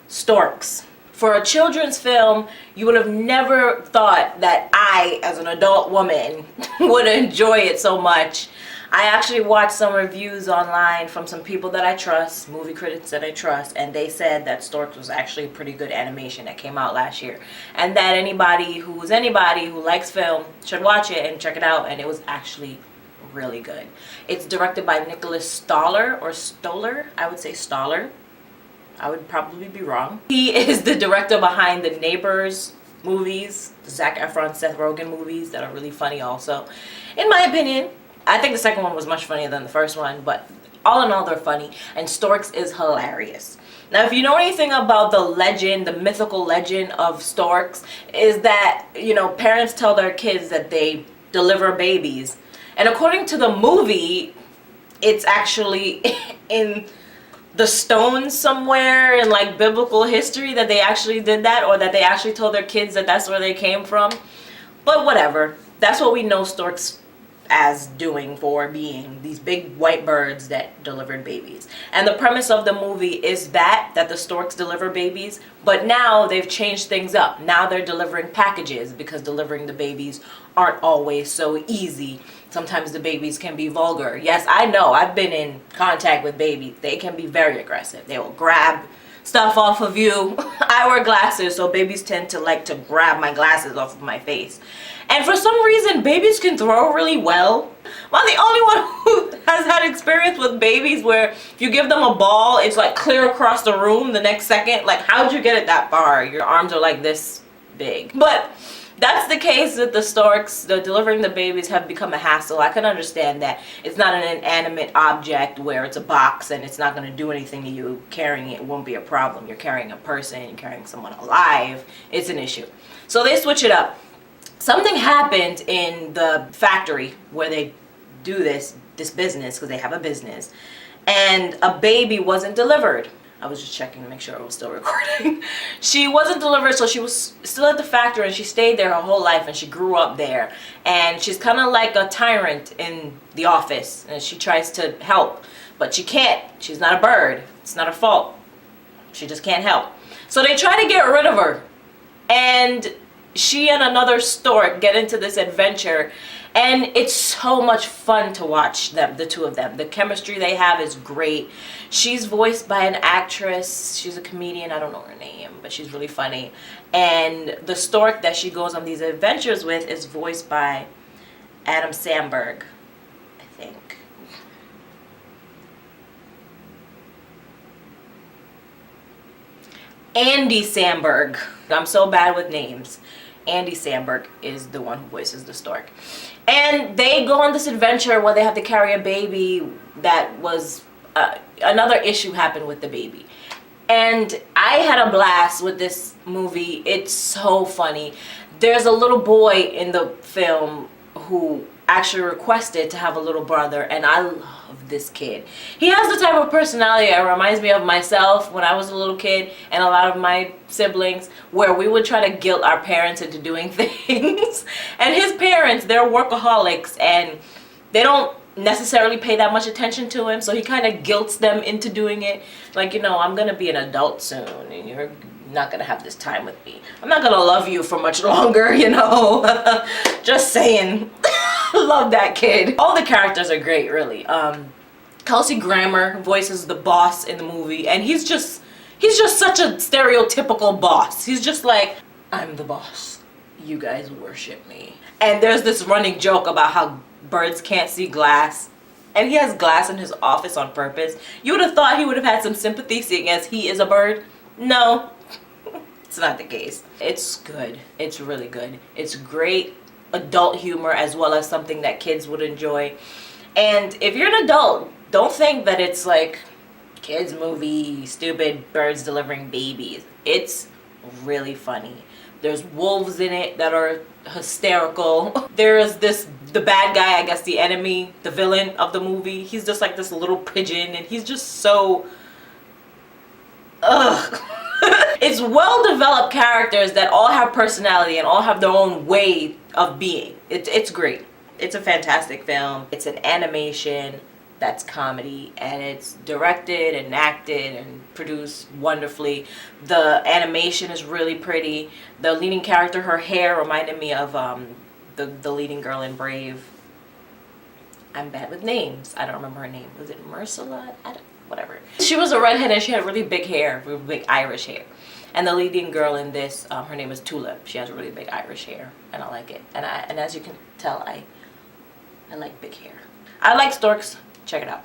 Storks. For a children's film, you would have never thought that I, as an adult woman, would enjoy it so much. I actually watched some reviews online from some people that I trust, movie critics that I trust, and they said that Storks was actually a pretty good animation that came out last year. And that anybody who likes film should watch it and check it out, and it was actually really good. It's directed by Nicholas Stoller, or Stoller, I would say Stoller. I would probably be wrong. He is the director behind the Neighbors movies, the Zac Efron, Seth Rogen movies that are really funny also. In my opinion, I think the second one was much funnier than the first one, but all in all, they're funny, and Storks is hilarious. Now, if you know anything about the legend, the mythical legend of Storks, is that, you know, parents tell their kids that they deliver babies. And according to the movie, it's actually in the stones somewhere in like biblical history that they actually did that, or that they actually told their kids that that's where they came from. But whatever, that's what we know storks as doing, for being these big white birds that delivered babies. And the premise of the movie is that the storks deliver babies, but now they've changed things up. Now they're delivering packages, because delivering the babies aren't always so easy. Sometimes the babies can be vulgar. Yes, I know, I've been in contact with babies. They can be very aggressive. They will grab stuff off of you. I wear glasses, so babies tend to like to grab my glasses off of my face. And for some reason, babies can throw really well. I'm the only one who has had experience with babies where if you give them a ball, it's like clear across the room the next second. Like, how'd you get it that far? Your arms are like this big. But that's the case with the storks. The delivering the babies have become a hassle. I can understand that. It's not an inanimate object where it's a box and it's not going to do anything to you. Carrying it won't be a problem. You're carrying a person, you're carrying someone alive. It's an issue. So they switch it up. Something happened in the factory where they do this business, because they have a business, and a baby wasn't delivered. I was just checking to make sure it was still recording. She wasn't delivered, so she was still at the factory, and she stayed there her whole life, and she grew up there. And she's kind of like a tyrant in the office, and she tries to help, but she can't. She's not a bird. It's not her fault. She just can't help. So they try to get rid of her, and she and another stork get into this adventure, and it's so much fun to watch them, the two of them. The chemistry they have is great. She's voiced by an actress. She's a comedian. I don't know her name, but she's really funny. And the stork that she goes on these adventures with is voiced by Adam Sandberg, I think. Andy Samberg. I'm so bad with names. Andy Samberg is the one who voices the stork. And they go on this adventure where they have to carry a baby that was... another issue happened with the baby. And I had a blast with this movie. It's so funny. There's a little boy in the film who actually requested to have a little brother, and I love this kid. He has the type of personality that reminds me of myself when I was a little kid, and a lot of my siblings, where we would try to guilt our parents into doing things. And his parents, they're workaholics, and they don't necessarily pay that much attention to him, so he kind of guilts them into doing it. Like, you know, I'm gonna be an adult soon, and you're not gonna have this time with me. I'm not gonna love you for much longer, you know. Just saying. Love that kid. All the characters are great, really. Kelsey Grammer voices the boss in the movie, and he's just such a stereotypical boss. He's just like, I'm the boss. You guys worship me. And there's this running joke about how birds can't see glass, and he has glass in his office on purpose. You would have thought he would have had some sympathy, seeing as he is a bird. No, it's not the case. It's good. It's really good. It's great adult humor, as well as something that kids would enjoy. And if you're an adult, don't think that it's like kids movie, stupid birds delivering babies. It's really funny. There's wolves in it that are hysterical. There's the bad guy, I guess the enemy, the villain of the movie. He's just like this little pigeon, and he's just so... ugh. It's well-developed characters that all have personality and all have their own way of being. It's great. It's a fantastic film. It's an animation. that's comedy, and it's directed and acted and produced wonderfully. The animation is really pretty. The leading character, her hair reminded me of the leading girl in Brave. I'm bad with names. I don't remember her name. Was it Ursula? Whatever. She was a redhead and she had really big hair, really big Irish hair. And the leading girl in this, her name is Tulip. She has really big Irish hair, and I like it. And as you can tell, I like big hair. I like Storks. Check it out.